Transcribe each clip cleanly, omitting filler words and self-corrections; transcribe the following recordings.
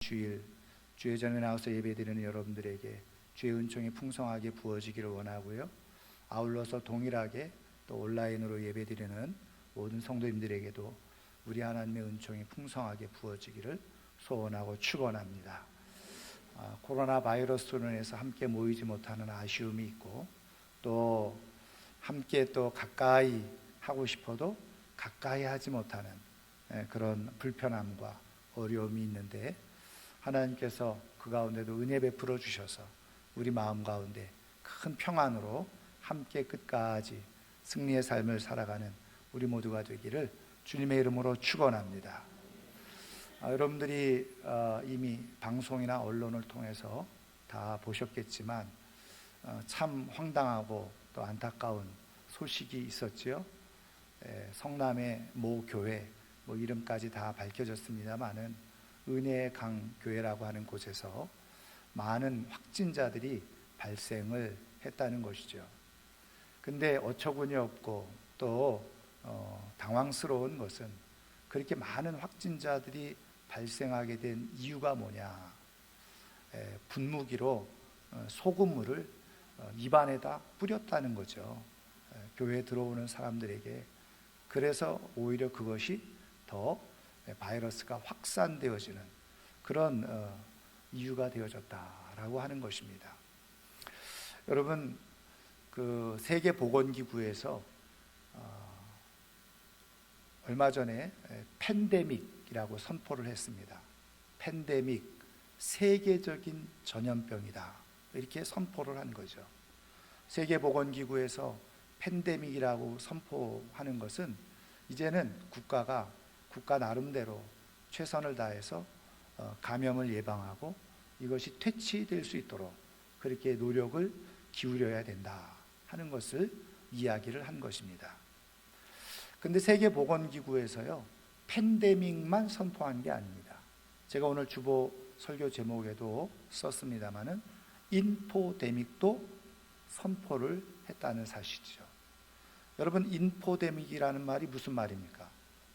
주일 주의 전에 나와서 예배드리는 여러분들에게 주의 은총이 풍성하게 부어지기를 원하고요. 아울러서 동일하게 또 온라인으로 예배드리는 모든 성도님들에게도 우리 하나님의 은총이 풍성하게 부어지기를 소원하고 축원합니다. 코로나 바이러스로 인해서 함께 모이지 못하는 아쉬움이 있고, 또 함께 또 가까이 하고 싶어도 가까이 하지 못하는 그런 불편함과 어려움이 있는데, 하나님께서 그 가운데도 은혜 베풀어 주셔서 우리 마음 가운데 큰 평안으로 함께 끝까지 승리의 삶을 살아가는 우리 모두가 되기를 주님의 이름으로 축원합니다. 여러분들이 이미 방송이나 언론을 통해서 다 보셨겠지만 참 황당하고 또 안타까운 소식이 있었지요. 성남의 모 교회, 이름까지 다 밝혀졌습니다마는 은혜의 강 교회라고 하는 곳에서 많은 확진자들이 발생을 했다는 것이죠. 근데 어처구니 없고 또 당황스러운 것은 그렇게 많은 확진자들이 발생하게 된 이유가 뭐냐? 분무기로 소금물을 입안에다 뿌렸다는 거죠. 교회에 들어오는 사람들에게. 그래서 오히려 그것이 더 바이러스가 확산되어지는 그런 이유가 되어졌다라고 하는 것입니다. 여러분, 그 세계보건기구에서 얼마 전에 팬데믹이라고 선포를 했습니다. 팬데믹, 세계적인 전염병이다, 이렇게 선포를 한 거죠. 세계보건기구에서 팬데믹이라고 선포하는 것은 이제는 국가 나름대로 최선을 다해서 감염을 예방하고 이것이 퇴치될 수 있도록 그렇게 노력을 기울여야 된다 하는 것을 이야기를 한 것입니다. 근데 세계보건기구에서요, 팬데믹만 선포한 게 아닙니다. 제가 오늘 주보 설교 제목에도 썼습니다마는 인포데믹도 선포를 했다는 사실이죠. 여러분, 인포데믹이라는 말이 무슨 말입니까?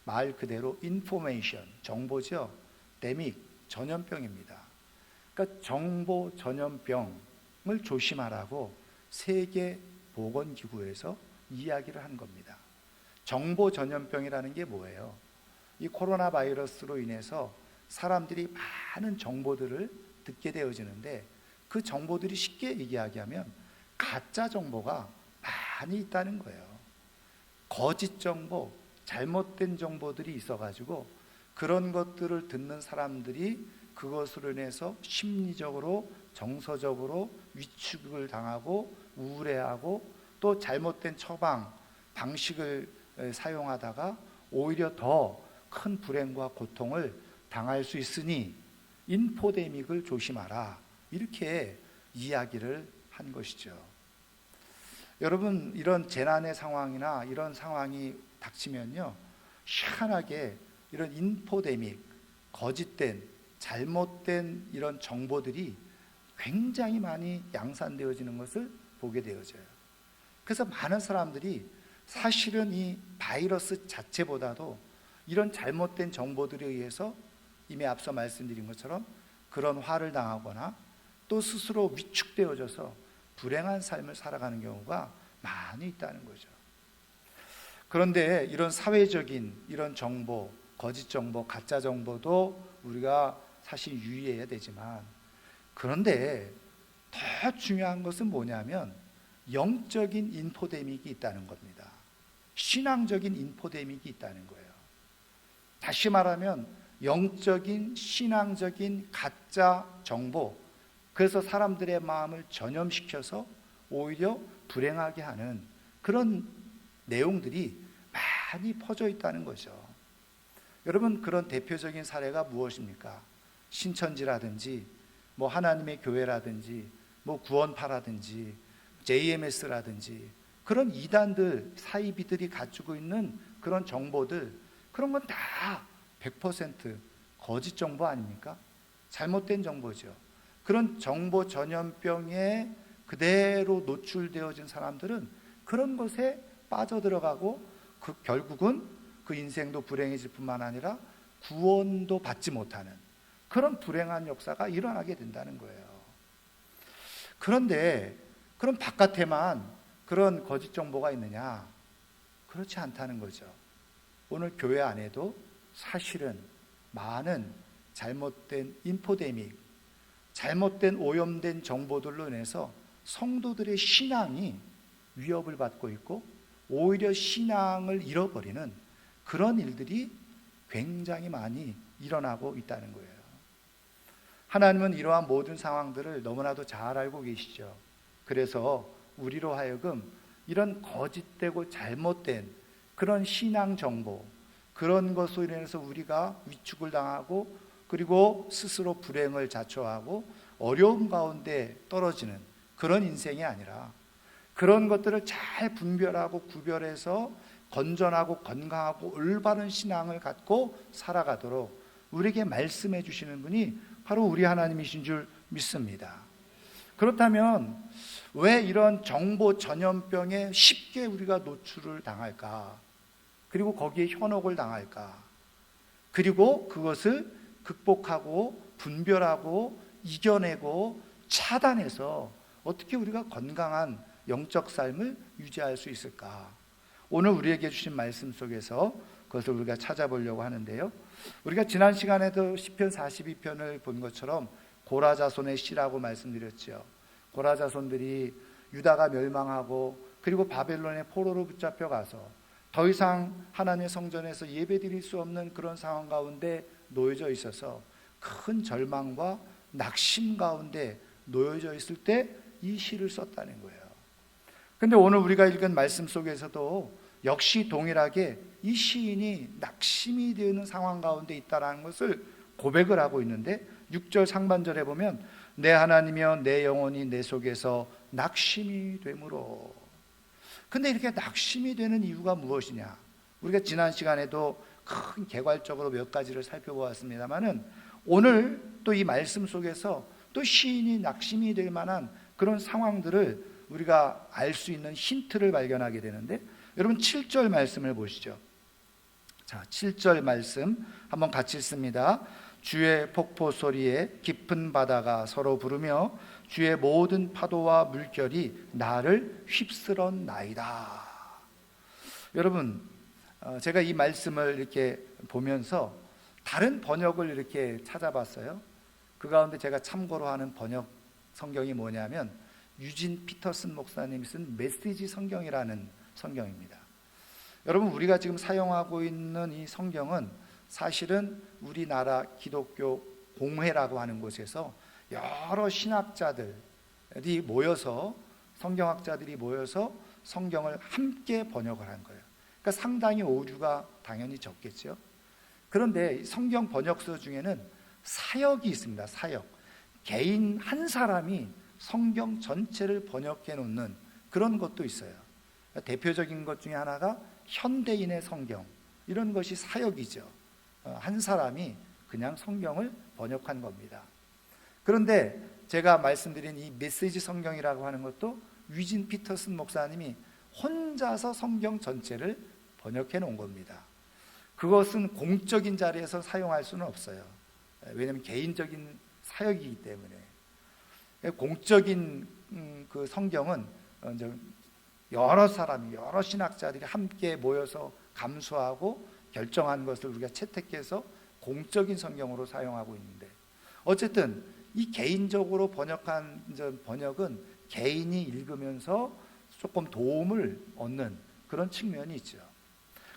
말 그대로 인포메이션, 정보죠. 데믹, 전염병입니다. 그러니까 정보 전염병을 조심하라고 세계보건기구에서 이야기를 한 겁니다. 정보 전염병이라는 게 뭐예요? 이 코로나 바이러스로 인해서 사람들이 많은 정보들을 듣게 되어지는데, 그 정보들이 쉽게 얘기하면 가짜 정보가 많이 있다는 거예요. 거짓 정보, 잘못된 정보들이 있어가지고 그런 것들을 듣는 사람들이 그것으로 인해서 심리적으로, 정서적으로 위축을 당하고 우울해하고 또 잘못된 처방, 방식을 사용하다가 오히려 더 큰 불행과 고통을 당할 수 있으니 인포데믹을 조심하라, 이렇게 이야기를 한 것이죠. 여러분, 이런 재난의 상황이나 이런 상황이 닥치면요, 희한하게 이런 인포데믹, 거짓된, 잘못된 이런 정보들이 굉장히 많이 양산되어지는 것을 보게 되어져요. 그래서 많은 사람들이 사실은 이 바이러스 자체보다도 이런 잘못된 정보들에 의해서 이미 앞서 말씀드린 것처럼 그런 화를 당하거나 또 스스로 위축되어져서 불행한 삶을 살아가는 경우가 많이 있다는 거죠. 그런데 이런 사회적인 이런 정보, 거짓 정보, 가짜 정보도 우리가 사실 유의해야 되지만, 그런데 더 중요한 것은 뭐냐면 영적인 인포데믹이 있다는 겁니다. 신앙적인 인포데믹이 있다는 거예요. 다시 말하면 영적인, 신앙적인 가짜 정보, 그래서 사람들의 마음을 전염시켜서 오히려 불행하게 하는 그런 내용들이 많이 퍼져 있다는 거죠. 여러분, 그런 대표적인 사례가 무엇입니까? 신천지라든지 하나님의 교회라든지 구원파라든지 JMS라든지 그런 이단들, 사이비들이 가지고 있는 그런 정보들, 그런 건 다 100% 거짓 정보 아닙니까? 잘못된 정보죠. 그런 정보 전염병에 그대로 노출되어진 사람들은 그런 것에 빠져들어가고 결국은 그 인생도 불행해질 뿐만 아니라 구원도 받지 못하는 그런 불행한 역사가 일어나게 된다는 거예요. 그런데 그럼 바깥에만 그런 거짓 정보가 있느냐? 그렇지 않다는 거죠. 오늘 교회 안에도 사실은 많은 잘못된 인포데믹, 잘못된 오염된 정보들로 인해서 성도들의 신앙이 위협을 받고 있고 오히려 신앙을 잃어버리는 그런 일들이 굉장히 많이 일어나고 있다는 거예요. 하나님은 이러한 모든 상황들을 너무나도 잘 알고 계시죠. 그래서 우리로 하여금 이런 거짓되고 잘못된 그런 신앙 정보, 그런 것으로 인해서 우리가 위축을 당하고 그리고 스스로 불행을 자초하고 어려움 가운데 떨어지는 그런 인생이 아니라 그런 것들을 잘 분별하고 구별해서 건전하고 건강하고 올바른 신앙을 갖고 살아가도록 우리에게 말씀해 주시는 분이 바로 우리 하나님이신 줄 믿습니다. 그렇다면 왜 이런 정보 전염병에 쉽게 우리가 노출을 당할까? 그리고 거기에 현혹을 당할까? 그리고 그것을 극복하고 분별하고 이겨내고 차단해서 어떻게 우리가 건강한 영적 삶을 유지할 수 있을까? 오늘 우리에게 주신 말씀 속에서 그것을 우리가 찾아보려고 하는데요. 우리가 지난 시간에도 시편 42편을 본 것처럼 고라자손의 시라고 말씀드렸죠. 고라자손들이 유다가 멸망하고 그리고 바벨론의 포로로 붙잡혀 가서 더 이상 하나님의 성전에서 예배드릴 수 없는 그런 상황 가운데 놓여져 있어서 큰 절망과 낙심 가운데 놓여져 있을 때 이 시를 썼다는 거예요. 그런데 오늘 우리가 읽은 말씀 속에서도 역시 동일하게 이 시인이 낙심이 되는 상황 가운데 있다는 것을 고백을 하고 있는데 6절 상반절에 보면 내 하나님이여 내 영혼이 내 속에서 낙심이 되므로. 근데 이렇게 낙심이 되는 이유가 무엇이냐? 우리가 지난 시간에도 큰 개괄적으로 몇 가지를 살펴보았습니다만은 오늘 또 이 말씀 속에서 또 시인이 낙심이 될 만한 그런 상황들을 우리가 알 수 있는 힌트를 발견하게 되는데 여러분 7절 말씀을 보시죠. 자, 7절 말씀 한번 같이 읽습니다. 주의 폭포 소리에 깊은 바다가 서로 부르며 주의 모든 파도와 물결이 나를 휩쓸었나이다. 여러분, 제가 이 말씀을 이렇게 보면서 다른 번역을 이렇게 찾아봤어요. 그 가운데 제가 참고로 하는 번역 성경이 뭐냐면 유진 피터슨 목사님이 쓴 메시지 성경이라는 성경입니다. 여러분, 우리가 지금 사용하고 있는 이 성경은 사실은 우리나라 기독교 공회라고 하는 곳에서 여러 신학자들이 모여서 성경학자들이 모여서 성경을 함께 번역을 한 거예요. 그러니까 상당히 오류가 당연히 적겠죠. 그런데 성경 번역서 중에는 사역이 있습니다. 사역. 개인 한 사람이 성경 전체를 번역해 놓는 그런 것도 있어요. 대표적인 것 중에 하나가 현대인의 성경, 이런 것이 사역이죠. 한 사람이 그냥 성경을 번역한 겁니다. 그런데 제가 말씀드린 이 메시지 성경이라고 하는 것도 유진 피터슨 목사님이 혼자서 성경 전체를 번역해 놓은 겁니다. 그것은 공적인 자리에서 사용할 수는 없어요. 왜냐하면 개인적인 사역이기 때문에. 공적인 그 성경은 여러 사람이, 여러 신학자들이 함께 모여서 감수하고 결정한 것을 우리가 채택해서 공적인 성경으로 사용하고 있는데, 어쨌든 이 개인적으로 번역한 번역은 개인이 읽으면서 조금 도움을 얻는 그런 측면이 있죠.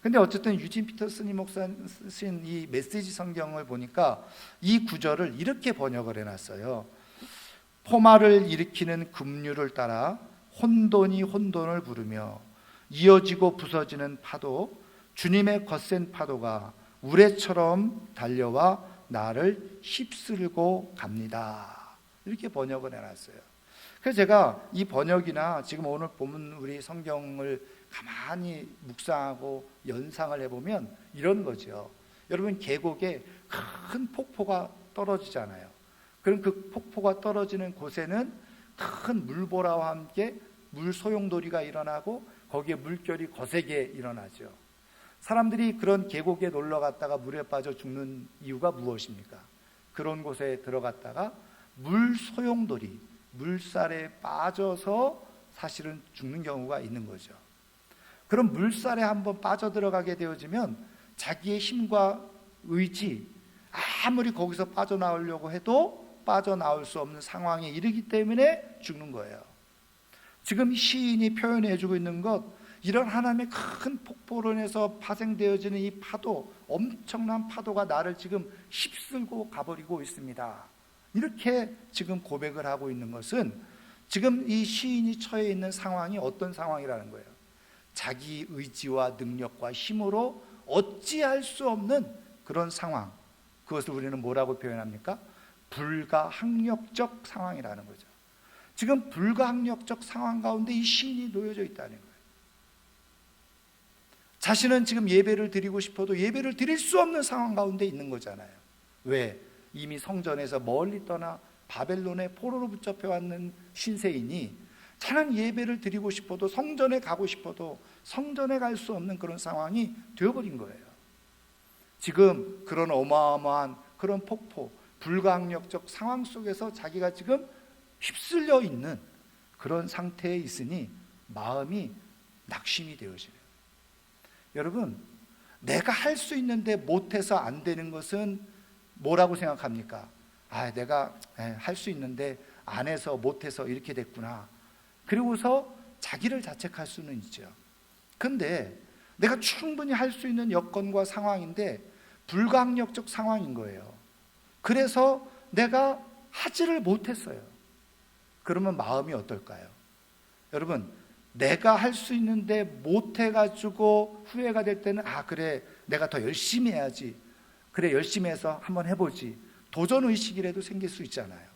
근데 어쨌든 유진 피터슨이 목사 쓰신 이 메시지 성경을 보니까 이 구절을 이렇게 번역을 해놨어요. 포마를 일으키는 급류를 따라 혼돈이 혼돈을 부르며 이어지고 부서지는 파도, 주님의 거센 파도가 우레처럼 달려와 나를 휩쓸고 갑니다. 이렇게 번역을 해놨어요. 그래서 제가 이 번역이나 지금 오늘 보면 우리 성경을 가만히 묵상하고 연상을 해보면 이런 거죠. 여러분, 계곡에 큰 폭포가 떨어지잖아요. 그럼 그 폭포가 떨어지는 곳에는 큰 물보라와 함께 물 소용돌이가 일어나고 거기에 물결이 거세게 일어나죠. 사람들이 그런 계곡에 놀러 갔다가 물에 빠져 죽는 이유가 무엇입니까? 그런 곳에 들어갔다가 물소용돌이, 물살에 빠져서 사실은 죽는 경우가 있는 거죠. 그럼 물살에 한번 빠져들어가게 되어지면 자기의 힘과 의지, 아무리 거기서 빠져나오려고 해도 빠져나올 수 없는 상황에 이르기 때문에 죽는 거예요. 지금 시인이 표현해주고 있는 것, 이런 하나님의 큰 폭포론에서 파생되어지는 이 파도, 엄청난 파도가 나를 지금 휩쓸고 가버리고 있습니다. 이렇게 지금 고백을 하고 있는 것은 지금 이 시인이 처해 있는 상황이 어떤 상황이라는 거예요. 자기 의지와 능력과 힘으로 어찌할 수 없는 그런 상황, 그것을 우리는 뭐라고 표현합니까? 불가항력적 상황이라는 거죠. 지금 불가항력적 상황 가운데 이 시인이 놓여져 있다는 거예요. 자신은 지금 예배를 드리고 싶어도 예배를 드릴 수 없는 상황 가운데 있는 거잖아요. 왜? 이미 성전에서 멀리 떠나 바벨론의 포로로 붙잡혀 왔는 신세인이 자는 예배를 드리고 싶어도, 성전에 가고 싶어도 성전에 갈 수 없는 그런 상황이 되어버린 거예요. 지금 그런 어마어마한 그런 폭포, 불가항력적 상황 속에서 자기가 지금 휩쓸려 있는 그런 상태에 있으니 마음이 낙심이 되어지네요. 여러분, 내가 할 수 있는데 못해서 안 되는 것은 뭐라고 생각합니까? 내가 할 수 있는데 안 해서 못해서 이렇게 됐구나. 그리고서 자기를 자책할 수는 있죠. 근데 내가 충분히 할 수 있는 여건과 상황인데 불가항력적 상황인 거예요. 그래서 내가 하지를 못했어요. 그러면 마음이 어떨까요? 여러분, 내가 할 수 있는데 못해가지고 후회가 될 때는 그래, 내가 더 열심히 해야지, 그래 열심히 해서 한번 해보지, 도전의식이라도 생길 수 있잖아요.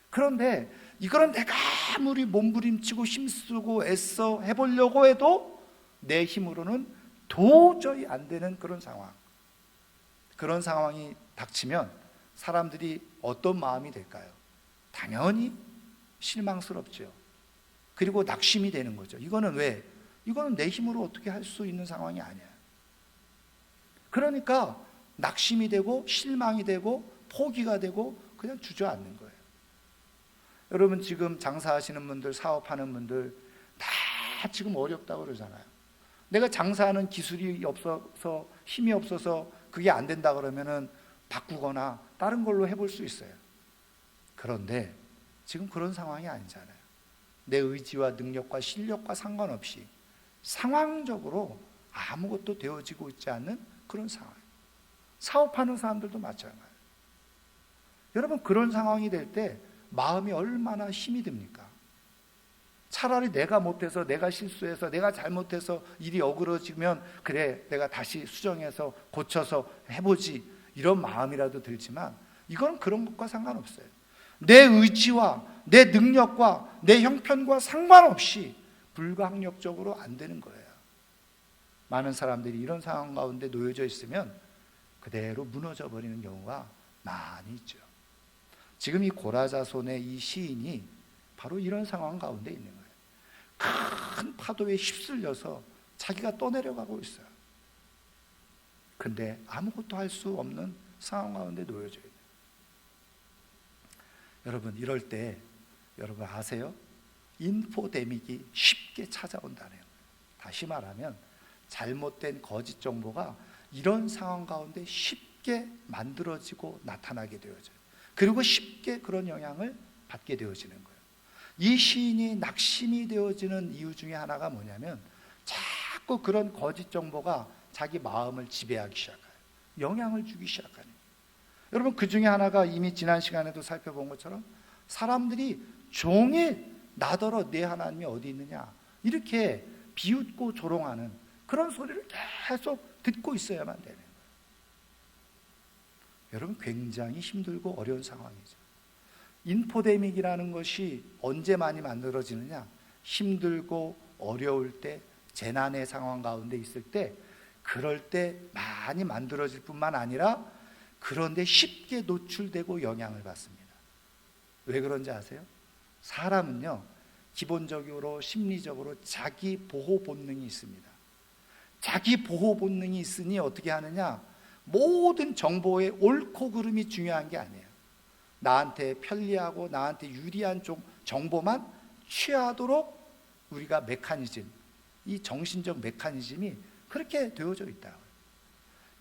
그런데 이거는 내가 아무리 몸부림치고 힘쓰고 애써 해보려고 해도 내 힘으로는 도저히 안 되는 그런 상황, 그런 상황이 닥치면 사람들이 어떤 마음이 될까요? 당연히 실망스럽죠. 그리고 낙심이 되는 거죠. 이거는 왜? 이거는 내 힘으로 어떻게 할 수 있는 상황이 아니야. 그러니까 낙심이 되고 실망이 되고 포기가 되고 그냥 주저앉는 거예요. 여러분, 지금 장사하시는 분들, 사업하는 분들 다 지금 어렵다고 그러잖아요. 내가 장사하는 기술이 없어서, 힘이 없어서 그게 안 된다 그러면은 바꾸거나 다른 걸로 해볼 수 있어요. 그런데 지금 그런 상황이 아니잖아요. 내 의지와 능력과 실력과 상관없이 상황적으로 아무것도 되어지고 있지 않는 그런 상황. 사업하는 사람들도 마찬가지예요. 여러분, 그런 상황이 될 때 마음이 얼마나 힘이 듭니까? 차라리 내가 못해서, 내가 실수해서, 내가 잘못해서 일이 어그러지면 그래, 내가 다시 수정해서 고쳐서 해보지, 이런 마음이라도 들지만 이건 그런 것과 상관없어요. 내 의지와 내 능력과 내 형편과 상관없이 불가항력적으로 안 되는 거예요. 많은 사람들이 이런 상황 가운데 놓여져 있으면 그대로 무너져 버리는 경우가 많이 있죠. 지금 이 고라자손의 이 시인이 바로 이런 상황 가운데 있는 거예요. 큰 파도에 휩쓸려서 자기가 떠내려가고 있어요. 근데 아무것도 할 수 없는 상황 가운데 놓여져 있어요. 여러분, 이럴 때 여러분 아세요? 인포데믹이 쉽게 찾아온다는 거예요. 다시 말하면 잘못된 거짓 정보가 이런 상황 가운데 쉽게 만들어지고 나타나게 되어져요. 그리고 쉽게 그런 영향을 받게 되어지는 거예요. 이 시인이 낙심이 되어지는 이유 중에 하나가 뭐냐면 자꾸 그런 거짓 정보가 자기 마음을 지배하기 시작해요. 영향을 주기 시작하는 거예요. 여러분, 그 중에 하나가 이미 지난 시간에도 살펴본 것처럼 사람들이 종일 나더러 내 하나님이 어디 있느냐 이렇게 비웃고 조롱하는 그런 소리를 계속 듣고 있어야만 되는 거예요. 여러분, 굉장히 힘들고 어려운 상황이죠. 인포데믹이라는 것이 언제 많이 만들어지느냐? 힘들고 어려울 때, 재난의 상황 가운데 있을 때, 그럴 때 많이 만들어질 뿐만 아니라 그런데 쉽게 노출되고 영향을 받습니다. 왜 그런지 아세요? 사람은요, 기본적으로 심리적으로 자기 보호 본능이 있습니다. 자기 보호 본능이 있으니 어떻게 하느냐? 모든 정보의 옳고 그름이 중요한 게 아니에요. 나한테 편리하고 나한테 유리한 정보만 취하도록 우리가 메커니즘, 이 정신적 메커니즘이 그렇게 되어져 있다.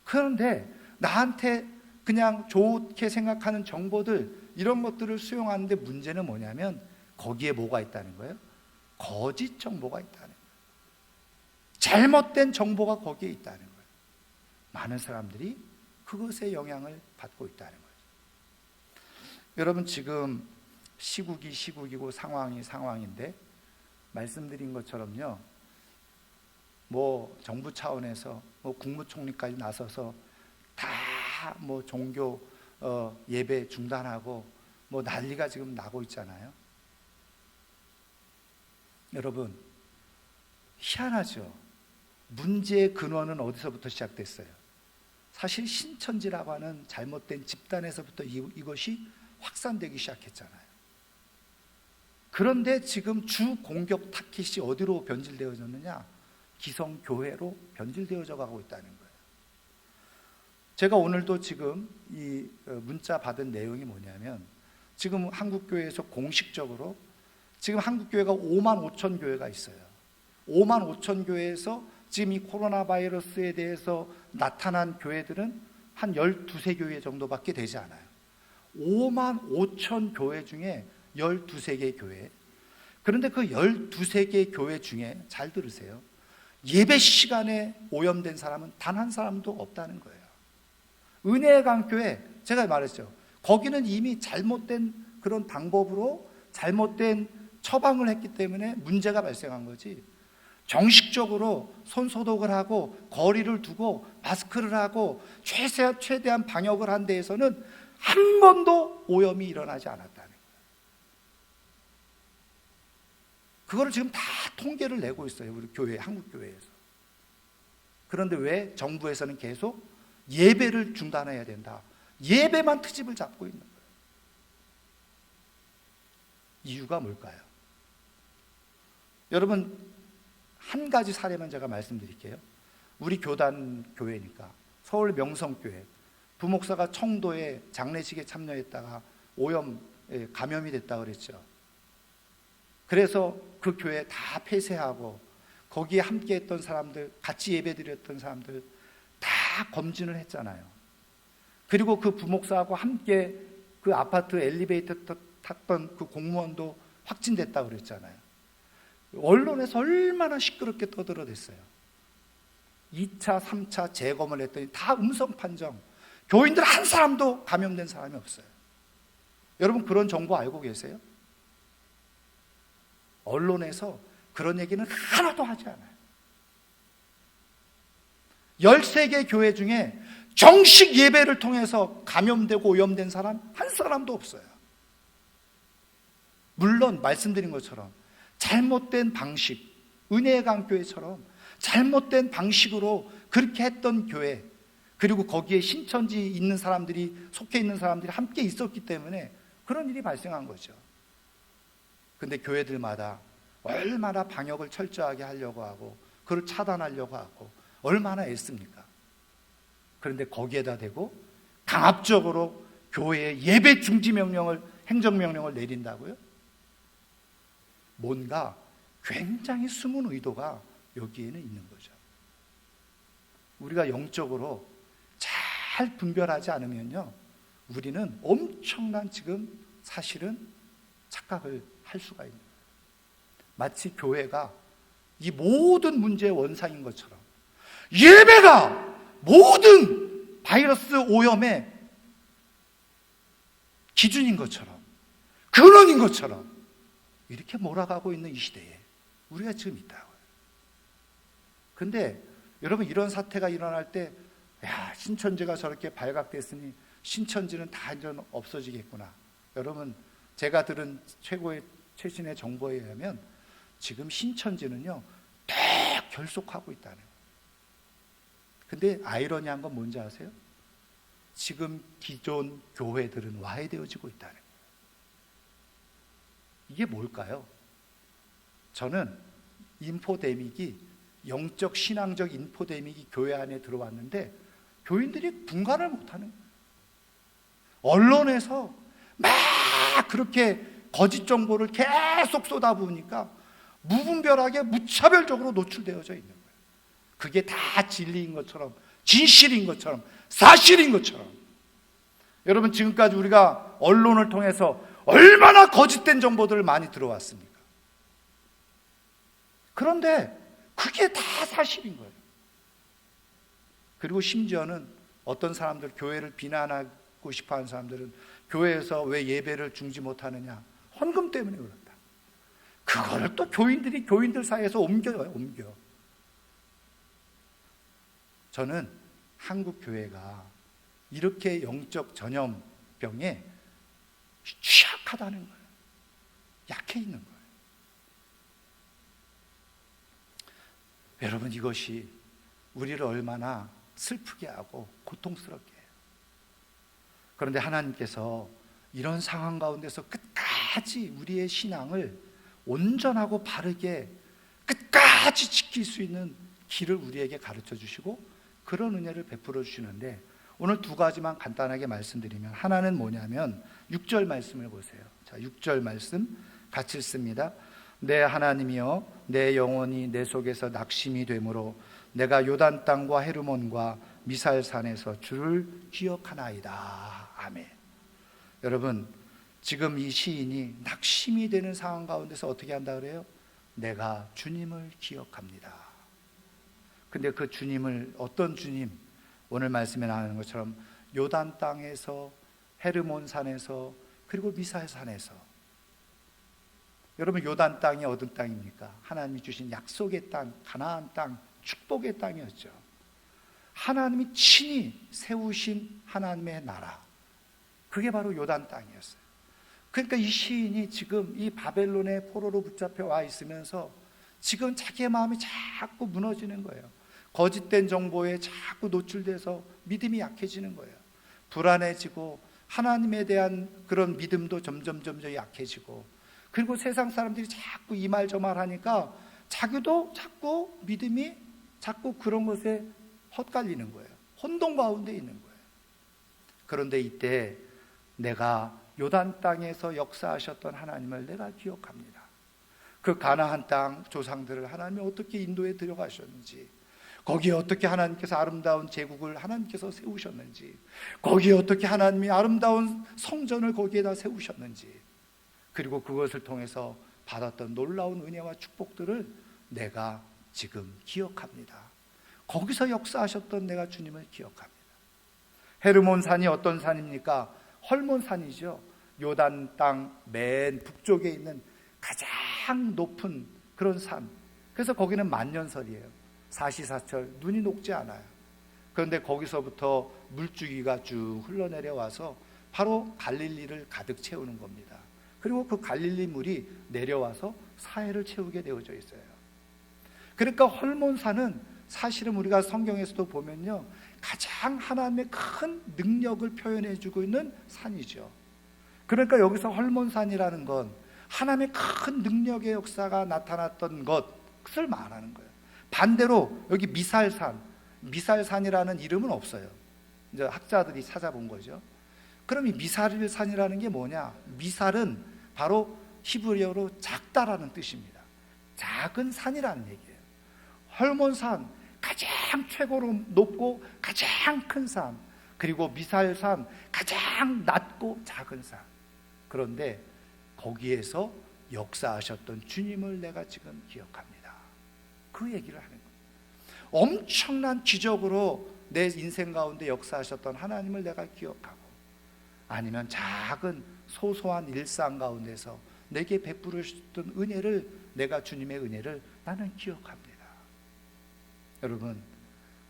그런데 나한테 그냥 좋게 생각하는 정보들, 이런 것들을 수용하는데 문제는 뭐냐면 거기에 뭐가 있다는 거예요? 거짓 정보가 있다는 거예요. 잘못된 정보가 거기에 있다는 거예요. 많은 사람들이 그것에 영향을 받고 있다는 거예요. 여러분, 지금 시국이고 상황인데 말씀드린 것처럼요, 뭐 정부 차원에서 뭐 국무총리까지 나서서 다 뭐 종교 예배 중단하고 뭐 난리가 지금 나고 있잖아요. 여러분, 희한하죠. 문제의 근원은 어디서부터 시작됐어요? 사실 신천지라고 하는 잘못된 집단에서부터 이것이 확산되기 시작했잖아요. 그런데 지금 주 공격 타깃이 어디로 변질되어졌느냐? 기성교회로 변질되어져 가고 있다는 거예요. 제가 오늘도 지금 이 문자 받은 내용이 뭐냐면, 지금 한국교회에서 공식적으로 지금 한국교회가 5만 5천 교회가 있어요. 5만 5천 교회에서 지금 이 코로나 바이러스에 대해서 나타난 교회들은 한 12세 교회 정도밖에 되지 않아요. 5만 5천 교회 중에 12개 교회. 그런데 그 12개 교회 중에 잘 들으세요. 예배 시간에 오염된 사람은 단 한 사람도 없다는 거예요. 은혜의 강교회, 제가 말했죠. 거기는 이미 잘못된 그런 방법으로 잘못된 처방을 했기 때문에 문제가 발생한 거지, 정식적으로 손 소독을 하고 거리를 두고 마스크를 하고 최대한 방역을 한 데에서는 한 번도 오염이 일어나지 않았다는 거예요. 그거를 지금 다 통계를 내고 있어요, 우리 교회, 한국교회에서. 그런데 왜 정부에서는 계속 예배를 중단해야 된다, 예배만 트집을 잡고 있는 거예요? 이유가 뭘까요? 여러분, 한 가지 사례만 제가 말씀드릴게요. 우리 교단 교회니까 서울 명성교회 부목사가 청도에 장례식에 참여했다가 오염에 감염이 됐다고 그랬죠. 그래서 그 교회 다 폐쇄하고 거기에 함께 했던 사람들, 같이 예배드렸던 사람들 다 검진을 했잖아요. 그리고 그 부목사하고 함께 그 아파트 엘리베이터 탔던 그 공무원도 확진됐다고 그랬잖아요. 언론에서 얼마나 시끄럽게 떠들어댔어요. 2차, 3차 재검을 했더니 다 음성 판정. 교인들 한 사람도 감염된 사람이 없어요. 여러분, 그런 정보 알고 계세요? 언론에서 그런 얘기는 하나도 하지 않아요. 13개 교회 중에 정식 예배를 통해서 감염되고 오염된 사람 한 사람도 없어요. 물론 말씀드린 것처럼 잘못된 방식, 은혜의 강교회처럼 잘못된 방식으로 그렇게 했던 교회, 그리고 거기에 신천지 있는 사람들이, 속해 있는 사람들이 함께 있었기 때문에 그런 일이 발생한 거죠. 근데 교회들마다 얼마나 방역을 철저하게 하려고 하고 그걸 차단하려고 하고 얼마나 애씁니까? 그런데 거기에다 대고 강압적으로 교회에 예배 중지 명령을, 행정명령을 내린다고요? 뭔가 굉장히 숨은 의도가 여기에는 있는 거죠. 우리가 영적으로 잘 분별하지 않으면요, 우리는 엄청난 지금 사실은 착각을 할 수가 있는 거예요. 마치 교회가 이 모든 문제의 원상인 것처럼, 예배가 모든 바이러스 오염의 기준인 것처럼, 근원인 것처럼 이렇게 몰아가고 있는 이 시대에 우리가 지금 있다고요. 근데 여러분, 이런 사태가 일어날 때, 야, 신천지가 저렇게 발각됐으니 신천지는 다 이제 없어지겠구나. 여러분, 제가 들은 최신의 정보에 의하면 지금 신천지는요, 딱 결속하고 있다는 거예요. 근데 아이러니한 건 뭔지 아세요? 지금 기존 교회들은 와해되어지고 있다는 거예요. 이게 뭘까요? 저는 인포데믹이, 영적 신앙적 인포데믹이 교회 안에 들어왔는데 교인들이 분간을 못하는 거예요. 언론에서 막 그렇게 거짓 정보를 계속 쏟아부으니까 무분별하게 무차별적으로 노출되어져 있는 거예요. 그게 다 진리인 것처럼, 진실인 것처럼, 사실인 것처럼. 여러분, 지금까지 우리가 언론을 통해서 얼마나 거짓된 정보들을 많이 들어왔습니까? 그런데 그게 다 사실인 거예요. 그리고 심지어는 어떤 사람들, 교회를 비난하고 싶어하는 사람들은 교회에서 왜 예배를 중지 못하느냐, 헌금 때문에 그렇다. 그거를 또 교인들 사이에서 옮겨요. 저는 한국 교회가 이렇게 영적 전염병에 취약하다는 거예요. 약해 있는 거예요. 여러분, 이것이 우리를 얼마나 슬프게 하고 고통스럽게 해요. 그런데 하나님께서 이런 상황 가운데서 끝까지 우리의 신앙을 온전하고 바르게 끝까지 지킬 수 있는 길을 우리에게 가르쳐 주시고 그런 은혜를 베풀어 주시는데, 오늘 두 가지만 간단하게 말씀드리면, 하나는 뭐냐면 6절 말씀을 보세요. 자, 6절 말씀 같이 읽습니다. 내 하나님이여, 내 영혼이 내 속에서 낙심이 되므로 내가 요단 땅과 헤르몬과 미살산에서 주를 기억하나이다. 아멘. 여러분, 지금 이 시인이 낙심이 되는 상황 가운데서 어떻게 한다 그래요? 내가 주님을 기억합니다. 근데 그 주님을, 어떤 주님? 오늘 말씀에 나오는 것처럼 요단 땅에서, 헤르몬 산에서, 그리고 미살산에서. 여러분, 요단 땅이 어떤 땅입니까? 하나님이 주신 약속의 땅, 가나안 땅, 축복의 땅이었죠. 하나님이 친히 세우신 하나님의 나라, 그게 바로 요단 땅이었어요. 그러니까 이 시인이 지금 이 바벨론의 포로로 붙잡혀 와 있으면서 지금 자기의 마음이 자꾸 무너지는 거예요. 거짓된 정보에 자꾸 노출돼서 믿음이 약해지는 거예요. 불안해지고 하나님에 대한 그런 믿음도 점점 약해지고, 그리고 세상 사람들이 자꾸 이 말 저 말 하니까 자기도 자꾸 믿음이 자꾸 그런 것에 헛갈리는 거예요. 혼돈 가운데 있는 거예요. 그런데 이때 내가 요단 땅에서 역사하셨던 하나님을 내가 기억합니다. 그 가나안 땅 조상들을 하나님이 어떻게 인도에 들어가셨는지, 거기에 어떻게 하나님께서 아름다운 제국을 하나님께서 세우셨는지, 거기에 어떻게 하나님이 아름다운 성전을 거기에다 세우셨는지, 그리고 그것을 통해서 받았던 놀라운 은혜와 축복들을 내가 지금 기억합니다. 거기서 역사하셨던 내가 주님을 기억합니다. 헤르몬 산이 어떤 산입니까? 헐몬 산이죠. 요단 땅 맨 북쪽에 있는 가장 높은 그런 산. 그래서 거기는 만년설이에요. 사시사철 눈이 녹지 않아요. 그런데 거기서부터 물줄기가 쭉 흘러내려와서 바로 갈릴리를 가득 채우는 겁니다. 그리고 그 갈릴리 물이 내려와서 사해를 채우게 되어져 있어요. 그러니까 헐몬산은 사실은 우리가 성경에서도 보면요, 가장 하나님의 큰 능력을 표현해주고 있는 산이죠. 그러니까 여기서 헐몬산이라는 건 하나님의 큰 능력의 역사가 나타났던 것을 말하는 거예요. 반대로 여기 미살산이라는 이름은 없어요. 이제 학자들이 찾아본 거죠. 그럼 이 미살산이라는 게 뭐냐? 미살은 바로 히브리어로 작다라는 뜻입니다. 작은 산이라는 얘기예요. 헐몬산, 가장 최고로 높고 가장 큰 산, 그리고 미살산, 가장 낮고 작은 산. 그런데 거기에서 역사하셨던 주님을 내가 지금 기억합니다. 그 얘기를 하는 거예요. 엄청난 기적으로 내 인생 가운데 역사하셨던 하나님을 내가 기억하고, 아니면 작은 소소한 일상 가운데서 내게 베풀으셨던 은혜를, 내가 주님의 은혜를 나는 기억합니다. 여러분,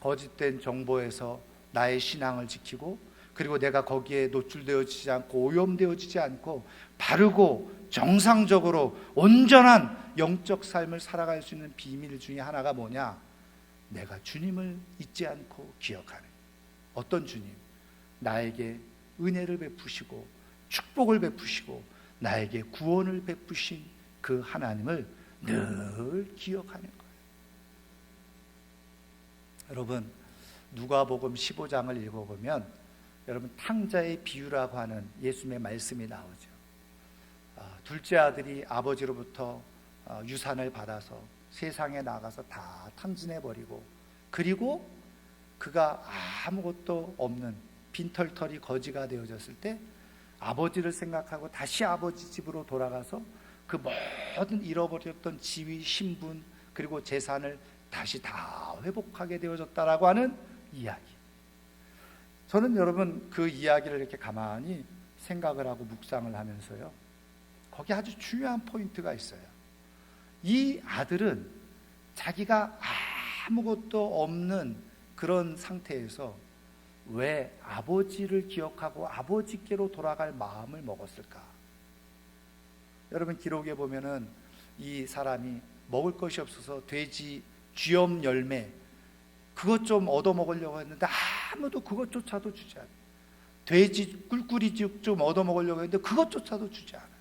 거짓된 정보에서 나의 신앙을 지키고, 그리고 내가 거기에 노출되어지지 않고 오염되어지지 않고 바르고 정상적으로 온전한 영적 삶을 살아갈 수 있는 비밀 중에 하나가 뭐냐? 내가 주님을 잊지 않고 기억하는. 어떤 주님? 나에게 은혜를 베푸시고 축복을 베푸시고 나에게 구원을 베푸신 그 하나님을 늘 기억하는 거예요. 여러분, 누가복음 15장을 읽어보면 여러분 탕자의 비유라고 하는 예수님의 말씀이 나오죠. 둘째 아들이 아버지로부터 유산을 받아서 세상에 나가서 다 탕진해버리고, 그리고 그가 아무것도 없는 빈털터리 거지가 되어졌을 때 아버지를 생각하고 다시 아버지 집으로 돌아가서 그 모든 잃어버렸던 지위, 신분, 그리고 재산을 다시 다 회복하게 되어졌다라고 하는 이야기. 저는 여러분 그 이야기를 이렇게 가만히 생각을 하고 묵상을 하면서요, 거기 아주 중요한 포인트가 있어요. 이 아들은 자기가 아무것도 없는 그런 상태에서 왜 아버지를 기억하고 아버지께로 돌아갈 마음을 먹었을까? 여러분 기록에 보면은 이 사람이 먹을 것이 없어서 돼지 쥐엄 열매 그것 좀 얻어 먹으려고 했는데 아무도 그것조차도 주지 않아요. 돼지 꿀꿀이죽 좀 얻어 먹으려고 했는데 그것조차도 주지 않아요.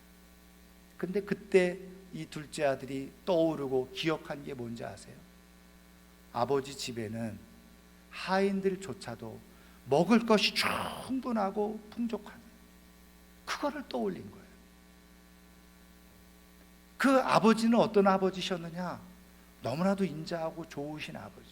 근데 그때 이 둘째 아들이 떠오르고 기억한 게 뭔지 아세요? 아버지 집에는 하인들조차도 먹을 것이 충분하고 풍족한, 그거를 떠올린 거예요. 그 아버지는 어떤 아버지셨느냐? 너무나도 인자하고 좋으신 아버지.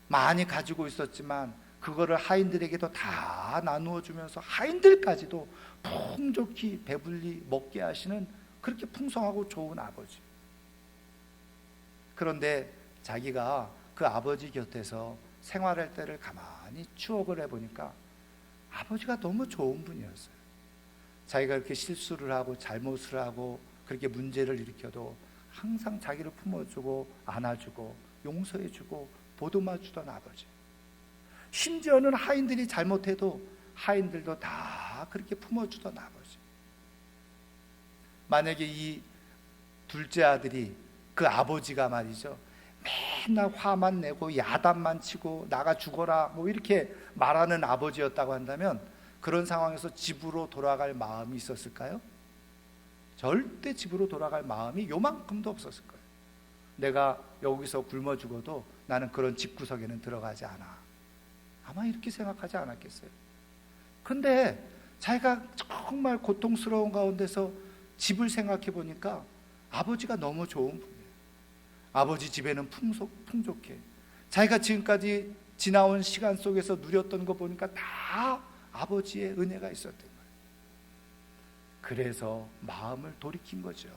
많이 가지고 있었지만 그거를 하인들에게도 다 나누어 주면서 하인들까지도 풍족히 배불리 먹게 하시는 그렇게 풍성하고 좋은 아버지. 그런데 자기가 그 아버지 곁에서 생활할 때를 가만히 추억을 해보니까 아버지가 너무 좋은 분이었어요. 자기가 이렇게 실수를 하고 잘못을 하고 그렇게 문제를 일으켜도 항상 자기를 품어주고 안아주고 용서해주고 보듬어주던 아버지. 심지어는 하인들이 잘못해도 하인들도 다 그렇게 품어주던 아버지. 만약에 이 둘째 아들이 그 아버지가 말이죠, 맨날 화만 내고 야단만 치고 나가 죽어라 뭐 이렇게 말하는 아버지였다고 한다면 그런 상황에서 집으로 돌아갈 마음이 있었을까요? 절대 집으로 돌아갈 마음이 요만큼도 없었을 거예요. 내가 여기서 굶어 죽어도 나는 그런 집구석에는 들어가지 않아. 아마 이렇게 생각하지 않았겠어요? 근데 자기가 정말 고통스러운 가운데서 집을 생각해 보니까 아버지가 너무 좋은 분이에요. 아버지 집에는 풍족해. 자기가 지금까지 지나온 시간 속에서 누렸던 거 보니까 다 아버지의 은혜가 있었던 거예요. 그래서 마음을 돌이킨 거죠.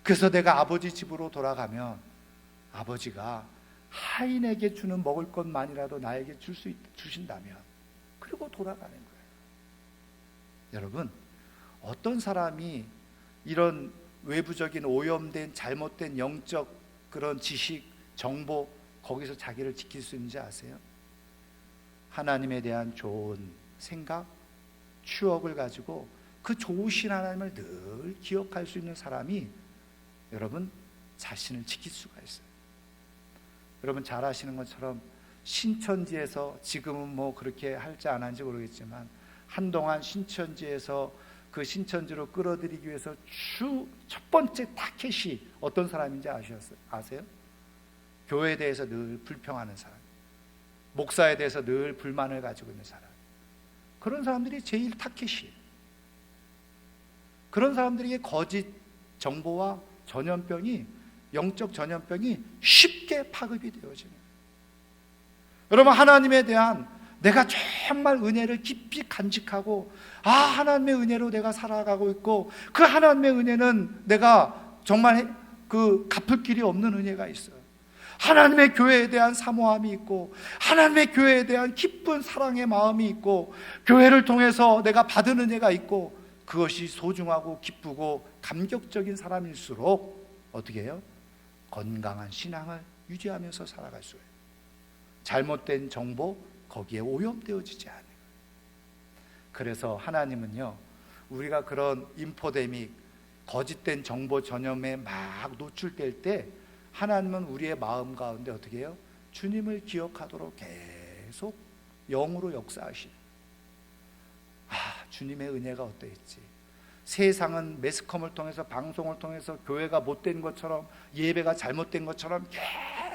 그래서 내가 아버지 집으로 돌아가면 아버지가 하인에게 주는 먹을 것만이라도 나에게 주신다면, 그리고 돌아가는 거예요. 여러분, 어떤 사람이 이런 외부적인 오염된 잘못된 영적 그런 지식, 정보, 거기서 자기를 지킬 수 있는지 아세요? 하나님에 대한 좋은 생각, 추억을 가지고 그 좋으신 하나님을 늘 기억할 수 있는 사람이 여러분 자신을 지킬 수가 있어요. 여러분 잘 아시는 것처럼 신천지에서, 지금은 뭐 그렇게 할지 안 한지 모르겠지만 한동안 신천지에서 그 신천지로 끌어들이기 위해서 첫 번째 타켓이 어떤 사람인지 아세요? 교회에 대해서 늘 불평하는 사람, 목사에 대해서 늘 불만을 가지고 있는 사람, 그런 사람들이 제일 타켓이에요. 그런 사람들에게 거짓 정보와 전염병이, 영적 전염병이 쉽게 파급이 되어지는 거예요. 여러분, 하나님에 대한 내가 정말 은혜를 깊이 간직하고, 하나님의 은혜로 내가 살아가고 있고, 그 하나님의 은혜는 내가 정말 그 갚을 길이 없는 은혜가 있어요. 하나님의 교회에 대한 사모함이 있고, 하나님의 교회에 대한 기쁜 사랑의 마음이 있고, 교회를 통해서 내가 받은 은혜가 있고, 그것이 소중하고 기쁘고 감격적인 사람일수록 어떻게 해요? 건강한 신앙을 유지하면서 살아갈 수 있어요. 잘못된 정보, 거기에 오염되어지지 않아요. 그래서 하나님은요, 우리가 그런 인포데믹, 거짓된 정보 전염에 막 노출될 때 하나님은 우리의 마음 가운데 어떻게 해요? 주님을 기억하도록 계속 영으로 역사하시는, 주님의 은혜가 어떠했지? 세상은 매스컴을 통해서, 방송을 통해서 교회가 못된 것처럼, 예배가 잘못된 것처럼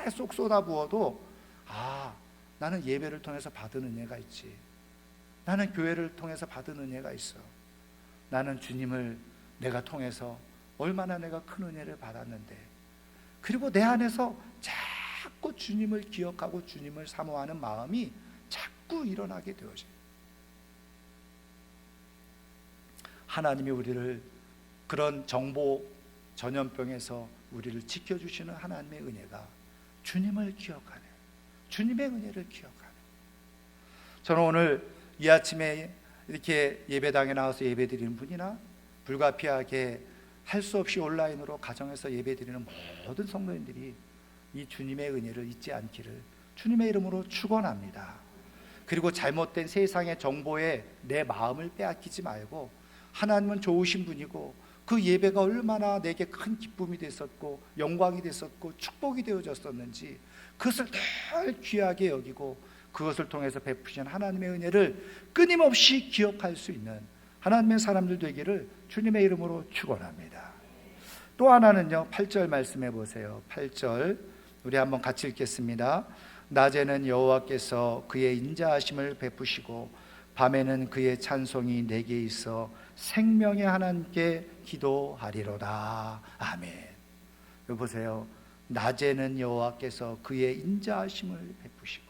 계속 쏟아부어도 나는 예배를 통해서 받은 은혜가 있지. 나는 교회를 통해서 받은 은혜가 있어. 나는 주님을 내가 통해서 얼마나 내가 큰 은혜를 받았는데, 그리고 내 안에서 자꾸 주님을 기억하고 주님을 사모하는 마음이 자꾸 일어나게 되어져요. 하나님이 우리를 그런 정보 전염병에서 우리를 지켜주시는 하나님의 은혜가 주님을 기억하는, 주님의 은혜를 기억하는. 저는 오늘 이 아침에 이렇게 예배당에 나와서 예배드리는 분이나 불가피하게 할 수 없이 온라인으로 가정에서 예배드리는 모든 성도님들이 이 주님의 은혜를 잊지 않기를 주님의 이름으로 축원합니다. 그리고 잘못된 세상의 정보에 내 마음을 빼앗기지 말고, 하나님은 좋으신 분이고 그 예배가 얼마나 내게 큰 기쁨이 됐었고 영광이 됐었고 축복이 되어졌었는지 그것을 늘 귀하게 여기고 그것을 통해서 베푸신 하나님의 은혜를 끊임없이 기억할 수 있는 하나님의 사람들 되기를 주님의 이름으로 축원합니다. 또 하나는요, 8절 말씀해 보세요. 8절 우리 한번 같이 읽겠습니다. 낮에는 여호와께서 그의 인자하심을 베푸시고 밤에는 그의 찬송이 내게 있어 생명의 하나님께 기도하리로다. 아멘. 여기 보세요. 낮에는 여호와께서 그의 인자하심을 베푸시고,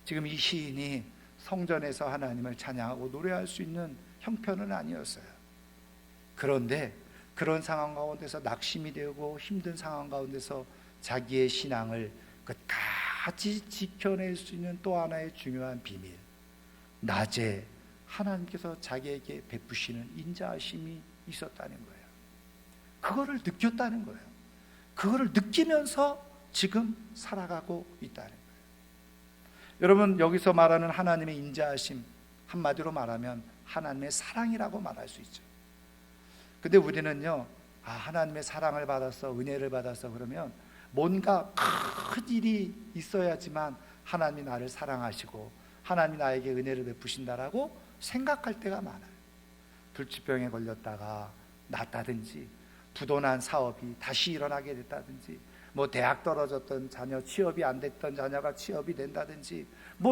지금 이 시인이 성전에서 하나님을 찬양하고 노래할 수 있는 형편은 아니었어요. 그런데 그런 상황 가운데서 낙심이 되고 힘든 상황 가운데서 자기의 신앙을 끝까지 지켜낼 수 있는 또 하나의 중요한 비밀, 낮에 하나님께서 자기에게 베푸시는 인자하심이 있었다는 거예요. 그거를 느꼈다는 거예요. 그거를 느끼면서 지금 살아가고 있다는 거예요. 여러분, 여기서 말하는 하나님의 인자하심, 한마디로 말하면 하나님의 사랑이라고 말할 수 있죠. 근데 우리는요, 하나님의 사랑을 받았어, 은혜를 받았어 그러면 뭔가 큰 일이 있어야지만 하나님이 나를 사랑하시고 하나님이 나에게 은혜를 베푸신다라고 생각할 때가 많아요. 불치병에 걸렸다가 낫다든지, 부도난 사업이 다시 일어나게 됐다든지, 대학 떨어졌던 자녀, 취업이 안 됐던 자녀가 취업이 된다든지,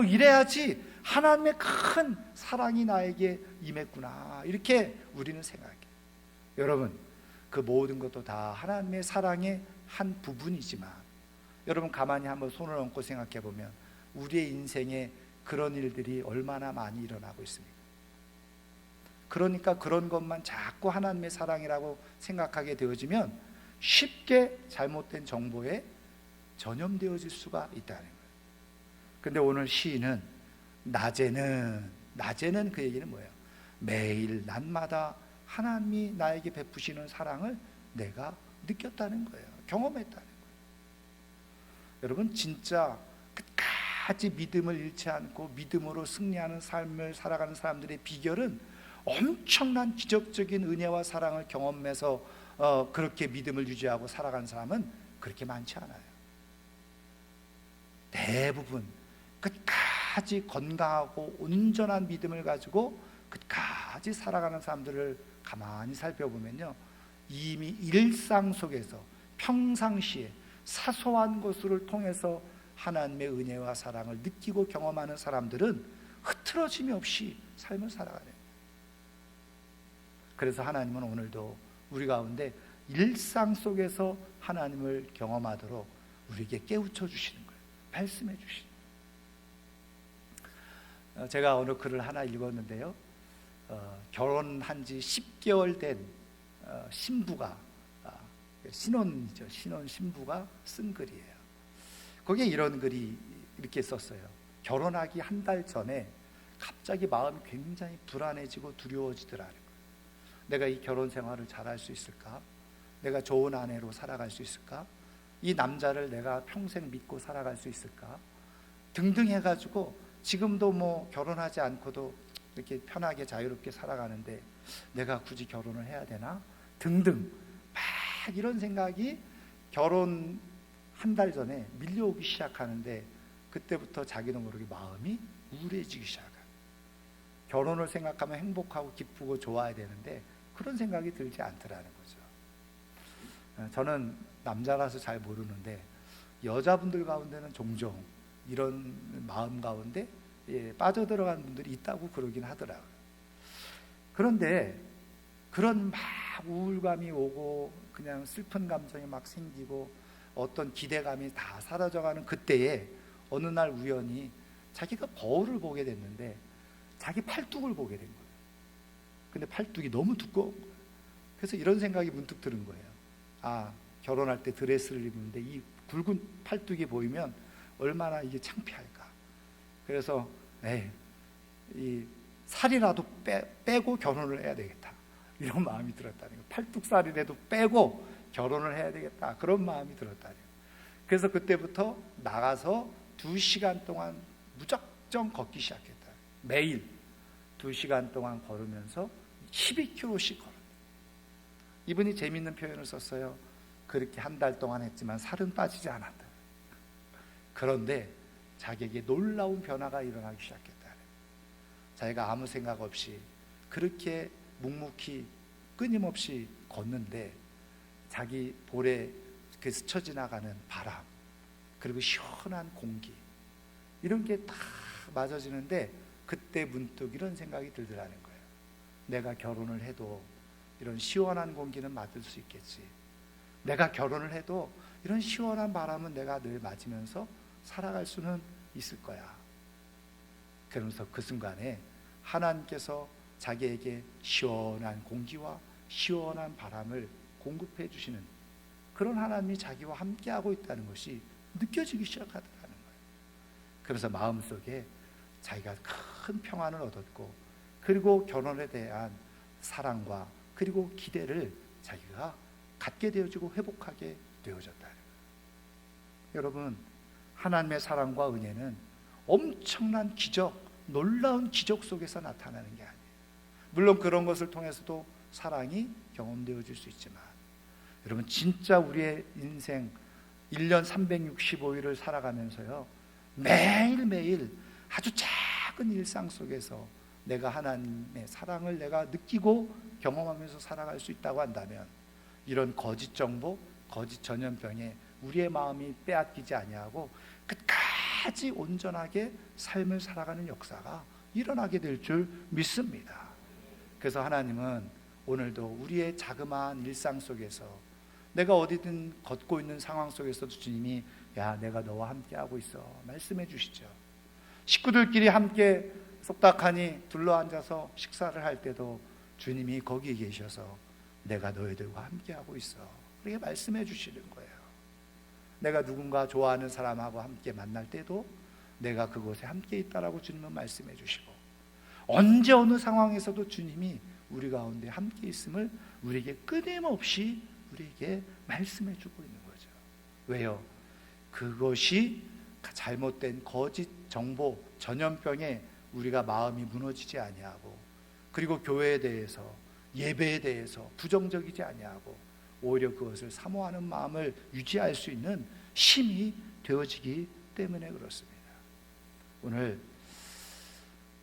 이래야지 하나님의 큰 사랑이 나에게 임했구나, 이렇게 우리는 생각해요. 여러분, 그 모든 것도 다 하나님의 사랑의 한 부분이지만, 여러분 가만히 한번 손을 얹고 생각해 보면 우리의 인생에 그런 일들이 얼마나 많이 일어나고 있습니까? 그러니까 그런 것만 자꾸 하나님의 사랑이라고 생각하게 되어지면 쉽게 잘못된 정보에 전염되어질 수가 있다는 거예요. 근데 오늘 시인은 낮에는 그 얘기는 뭐예요? 매일 낮마다 하나님이 나에게 베푸시는 사랑을 내가 느꼈다는 거예요. 경험했다는 거예요. 여러분, 진짜 끝까지 믿음을 잃지 않고 믿음으로 승리하는 삶을 살아가는 사람들의 비결은 엄청난 기적적인 은혜와 사랑을 경험해서 그렇게 믿음을 유지하고 살아가는 사람은 그렇게 많지 않아요. 대부분 끝까지 건강하고 온전한 믿음을 가지고 끝까지 살아가는 사람들을 가만히 살펴보면요, 이미 일상 속에서 평상시에 사소한 것을 통해서 하나님의 은혜와 사랑을 느끼고 경험하는 사람들은 흐트러짐이 없이 삶을 살아가네요. 그래서 하나님은 오늘도 우리 가운데 일상 속에서 하나님을 경험하도록 우리에게 깨우쳐 주시는 거예요. 말씀해 주시는 거예요. 제가 어느 글을 하나 읽었는데요, 결혼한 지 10개월 된 신부가, 신혼이죠, 신혼 신부가 쓴 글이에요. 거기에 이런 글이 이렇게 썼어요. 결혼하기 한 달 전에 갑자기 마음이 굉장히 불안해지고 두려워지더라는 거예요. 내가 이 결혼 생활을 잘할 수 있을까? 내가 좋은 아내로 살아갈 수 있을까? 이 남자를 내가 평생 믿고 살아갈 수 있을까? 등등 해가지고 지금도 결혼하지 않고도 이렇게 편하게 자유롭게 살아가는데 내가 굳이 결혼을 해야 되나? 등등 막 이런 생각이 결혼 한 달 전에 밀려오기 시작하는데, 그때부터 자기도 모르게 마음이 우울해지기 시작해요. 결혼을 생각하면 행복하고 기쁘고 좋아야 되는데 그런 생각이 들지 않더라는 거죠. 저는 남자라서 잘 모르는데 여자분들 가운데는 종종 이런 마음 가운데 빠져들어간 분들이 있다고 그러긴 하더라고요. 그런데 그런 막 우울감이 오고 그냥 슬픈 감정이 막 생기고 어떤 기대감이 다 사라져가는 그때에 어느 날 우연히 자기가 거울을 보게 됐는데 자기 팔뚝을 보게 된 거예요. 근데 팔뚝이 너무 두꺼운 거예요. 그래서 이런 생각이 문득 드는 거예요. 아, 결혼할 때 드레스를 입는데 이 굵은 팔뚝이 보이면 얼마나 이게 창피할까. 그래서 이 살이라도 빼고 결혼을 해야 되겠다, 이런 마음이 들었다는 거예요. 팔뚝살이라도 빼고 결혼을 해야 되겠다, 그런 마음이 들었다는 거예요. 그래서 그때부터 나가서 2시간 동안 무작정 걷기 시작했다. 매일 2시간 동안 걸으면서 12km씩 걸었다. 이분이 재미있는 표현을 썼어요. 그렇게 한 달 동안 했지만 살은 빠지지 않았다. 그런데 자기에게 놀라운 변화가 일어나기 시작했다. 자기가 아무 생각 없이 그렇게 묵묵히 끊임없이 걷는데 자기 볼에 그 스쳐 지나가는 바람, 그리고 시원한 공기, 이런 게 다 맞아지는데 그때 문득 이런 생각이 들더라는 거예요. 내가 결혼을 해도 이런 시원한 공기는 맡을 수 있겠지. 내가 결혼을 해도 이런 시원한 바람은 내가 늘 맞으면서 살아갈 수는 있을 거야. 그러면서 그 순간에 하나님께서 자기에게 시원한 공기와 시원한 바람을 공급해 주시는 그런 하나님이 자기와 함께하고 있다는 것이 느껴지기 시작하더라는 거예요. 그래서 마음속에 자기가 큰 평안을 얻었고, 그리고 결혼에 대한 사랑과 그리고 기대를 자기가 갖게 되어지고 회복하게 되어졌다는 거예요. 여러분, 하나님의 사랑과 은혜는 엄청난 기적, 놀라운 기적 속에서 나타나는 게 아니에요. 물론 그런 것을 통해서도 사랑이 경험되어질 수 있지만, 여러분, 진짜 우리의 인생 1년 365일을 살아가면서요, 매일매일 아주 작은 일상 속에서 내가 하나님의 사랑을 내가 느끼고 경험하면서 살아갈 수 있다고 한다면, 이런 거짓 정보, 거짓 전염병에 우리의 마음이 빼앗기지 아니하고 끝까지 온전하게 삶을 살아가는 역사가 일어나게 될 줄 믿습니다. 그래서 하나님은 오늘도 우리의 자그마한 일상 속에서, 내가 어디든 걷고 있는 상황 속에서도 주님이 야, 내가 너와 함께하고 있어 말씀해 주시죠. 식구들끼리 함께 속닥하니 둘러앉아서 식사를 할 때도 주님이 거기 계셔서 내가 너희들과 함께하고 있어, 그렇게 말씀해 주시는 거예요. 내가 누군가 좋아하는 사람하고 함께 만날 때도 내가 그곳에 함께 있다라고 주님은 말씀해 주시고, 언제 어느 상황에서도 주님이 우리 가운데 함께 있음을 우리에게 끊임없이 우리에게 말씀해 주고 있는 거죠. 왜요? 그것이 잘못된 거짓 정보, 전염병에 우리가 마음이 무너지지 아니하고, 그리고 교회에 대해서, 예배에 대해서 부정적이지 아니하고 오히려 그것을 사모하는 마음을 유지할 수 있는 힘이 되어지기 때문에 그렇습니다. 오늘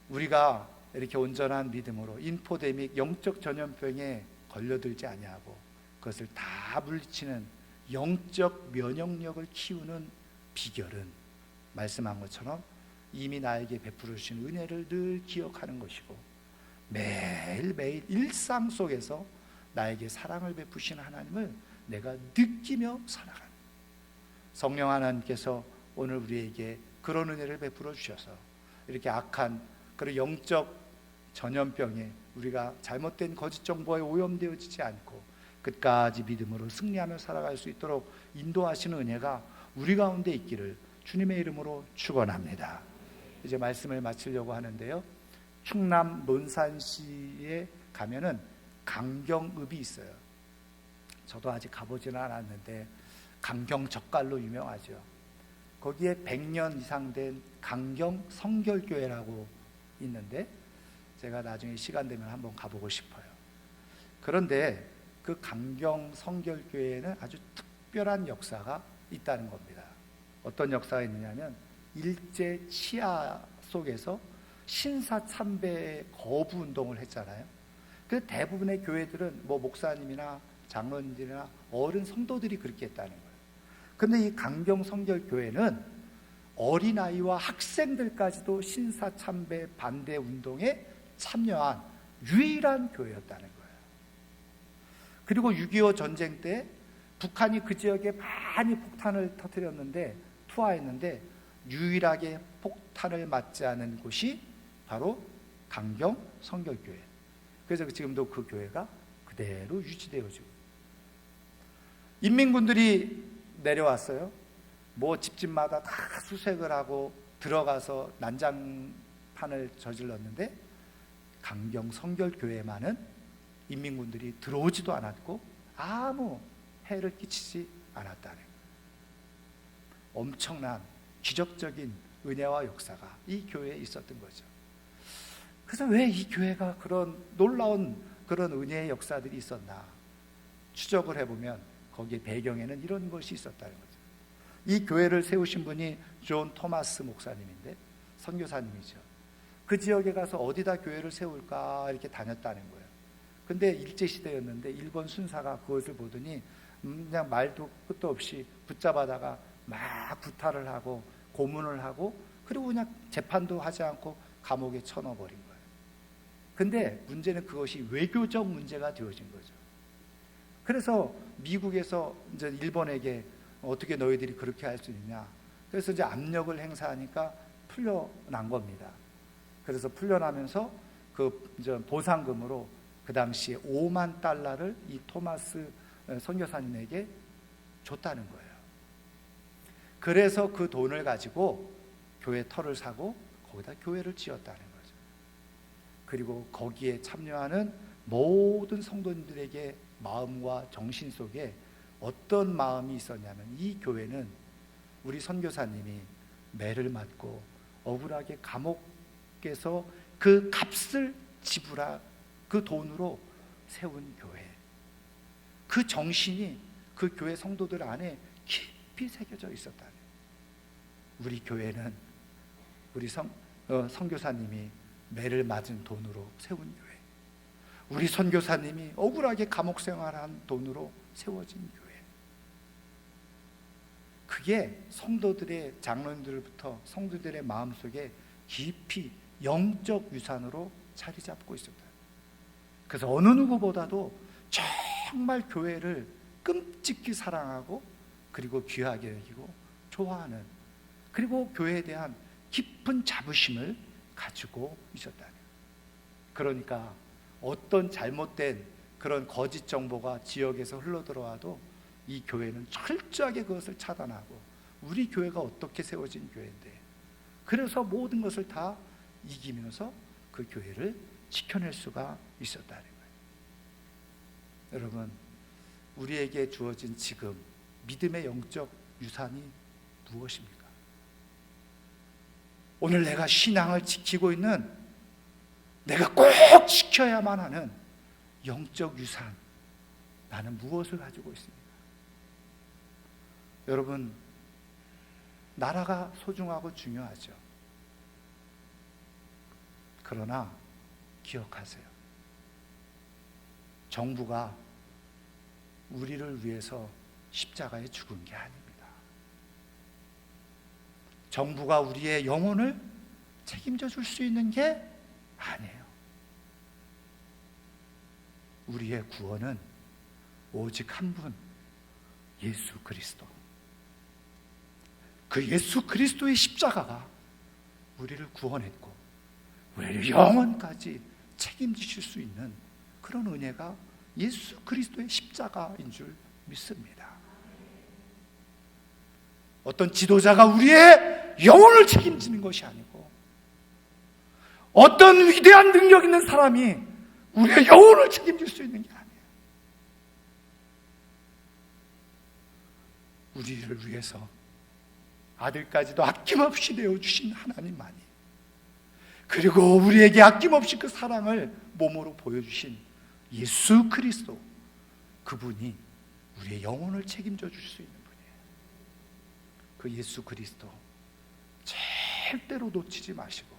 우리가 이렇게 온전한 믿음으로 인포데믹, 영적 전염병에 걸려들지 아니하고 그것을 다 물리치는 영적 면역력을 키우는 비결은 말씀한 것처럼 이미 나에게 베풀어 주신 은혜를 늘 기억하는 것이고, 매일매일 일상 속에서 나에게 사랑을 베푸신 하나님을 내가 느끼며 살아가는, 성령 하나님께서 오늘 우리에게 그런 은혜를 베풀어 주셔서 이렇게 악한 그런 영적 전염병에 우리가 잘못된 거짓 정보에 오염되어지지 않고 끝까지 믿음으로 승리하며 살아갈 수 있도록 인도하시는 은혜가 우리 가운데 있기를 주님의 이름으로 축원합니다. 이제 말씀을 마치려고 하는데요, 충남 논산시에 가면은 강경읍이 있어요. 저도 아직 가보지는 않았는데 강경젓갈로 유명하죠. 거기에 100년 이상 된 강경 성결교회라고 있는데 제가 나중에 시간 되면 한번 가보고 싶어요. 그런데 그 강경 성결교회에는 아주 특별한 역사가 있다는 겁니다. 어떤 역사가 있느냐면, 일제 치하 속에서 신사참배 거부 운동을 했잖아요. 그 대부분의 교회들은 뭐 목사님이나 장로님들이나 어른 성도들이 그렇게 했다는 거예요. 근데 이 강경 성결교회는 어린아이와 학생들까지도 신사참배 반대 운동에 참여한 유일한 교회였다는 거예요. 그리고 6.25 전쟁 때 북한이 그 지역에 많이 폭탄을 터뜨렸는데, 투하했는데 유일하게 폭탄을 맞지 않은 곳이 바로 강경 성결교회. 그래서 지금도 그 교회가 그대로 유지되어지고, 인민군들이 내려왔어요. 뭐 집집마다 다 수색을 하고 들어가서 난장판을 저질렀는데 강경 성결교회만은 인민군들이 들어오지도 않았고 아무 해를 끼치지 않았다는 거예요. 엄청난 기적적인 은혜와 역사가 이 교회에 있었던 거죠. 그래서 왜 이 교회가 그런 놀라운 그런 은혜의 역사들이 있었나 추적을 해보면 거기에 배경에는 이런 것이 있었다는 거죠. 이 교회를 세우신 분이 존 토마스 목사님인데, 선교사님이죠. 그 지역에 가서 어디다 교회를 세울까 이렇게 다녔다는 거예요. 근데 일제시대였는데 일본 순사가 그것을 보더니 그냥 말도 끝도 없이 붙잡아다가 막 구타를 하고 고문을 하고, 그리고 그냥 재판도 하지 않고 감옥에 쳐넣어버린 거예요. 근데 문제는 그것이 외교적 문제가 되어진 거죠. 그래서 미국에서 이제 일본에게 어떻게 너희들이 그렇게 할 수 있냐, 그래서 이제 압력을 행사하니까 풀려난 겁니다. 그래서 풀려나면서 그 이제 보상금으로 그 당시에 $50,000를 이 토마스 선교사님에게 줬다는 거예요. 그래서 그 돈을 가지고 교회 터를 사고 거기다 교회를 지었다는 거죠. 그리고 거기에 참여하는 모든 성도님들에게 마음과 정신 속에 어떤 마음이 있었냐면, 이 교회는 우리 선교사님이 매를 맞고 억울하게 감옥에서 그 값을 지불한 그 돈으로 세운 교회, 그 정신이 그 교회 성도들 안에 깊이 새겨져 있었다는 거예요. 우리 교회는 우리 선교사님이 매를 맞은 돈으로 세운 교회, 우리 선교사님이 억울하게 감옥 생활한 돈으로 세워진 교회, 그게 성도들의, 장로님들부터 성도들의 마음속에 깊이 영적 유산으로 자리 잡고 있었다. 그래서 어느 누구보다도 정말 교회를 끔찍히 사랑하고 그리고 귀하게 여기고 좋아하는, 그리고 교회에 대한 깊은 자부심을 가지고 있었다. 그러니까 어떤 잘못된 그런 거짓 정보가 지역에서 흘러들어와도 이 교회는 철저하게 그것을 차단하고, 우리 교회가 어떻게 세워진 교회인데, 그래서 모든 것을 다 이기면서 그 교회를 지켜낼 수가 있었다는 거예요. 여러분, 우리에게 주어진 지금 믿음의 영적 유산이 무엇입니까? 오늘 내가 신앙을 지키고 있는, 내가 꼭 지켜야만 하는 영적 유산, 나는 무엇을 가지고 있습니까? 여러분, 나라가 소중하고 중요하죠. 그러나 기억하세요. 정부가 우리를 위해서 십자가에 죽은 게 아닙니다. 정부가 우리의 영혼을 책임져 줄 수 있는 게 아니에요. 우리의 구원은 오직 한 분, 예수 그리스도. 그 예수 그리스도의 십자가가 우리를 구원했고 우리를 영원까지 책임지실 수 있는 그런 은혜가 예수 그리스도의 십자가인 줄 믿습니다. 어떤 지도자가 우리의 영혼을 책임지는 것이 아니고, 어떤 위대한 능력 있는 사람이 우리의 영혼을 책임질 수 있는 게 아니에요. 우리를 위해서 아들까지도 아낌없이 내어주신 하나님만이, 그리고 우리에게 아낌없이 그 사랑을 몸으로 보여주신 예수 그리스도, 그분이 우리의 영혼을 책임져 줄 수 있는 분이에요. 그 예수 그리스도 절대로 놓치지 마시고,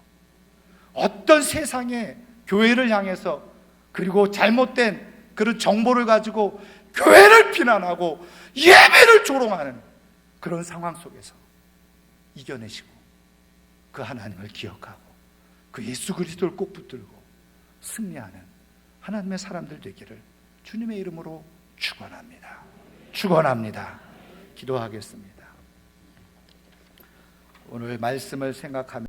어떤 세상의 교회를 향해서 그리고 잘못된 그런 정보를 가지고 교회를 비난하고 예배를 조롱하는 그런 상황 속에서 이겨내시고 그 하나님을 기억하고 그 예수 그리스도를 꼭 붙들고 승리하는 하나님의 사람들 되기를 주님의 이름으로 축원합니다. 축원합니다. 기도하겠습니다. 오늘 말씀을 생각하며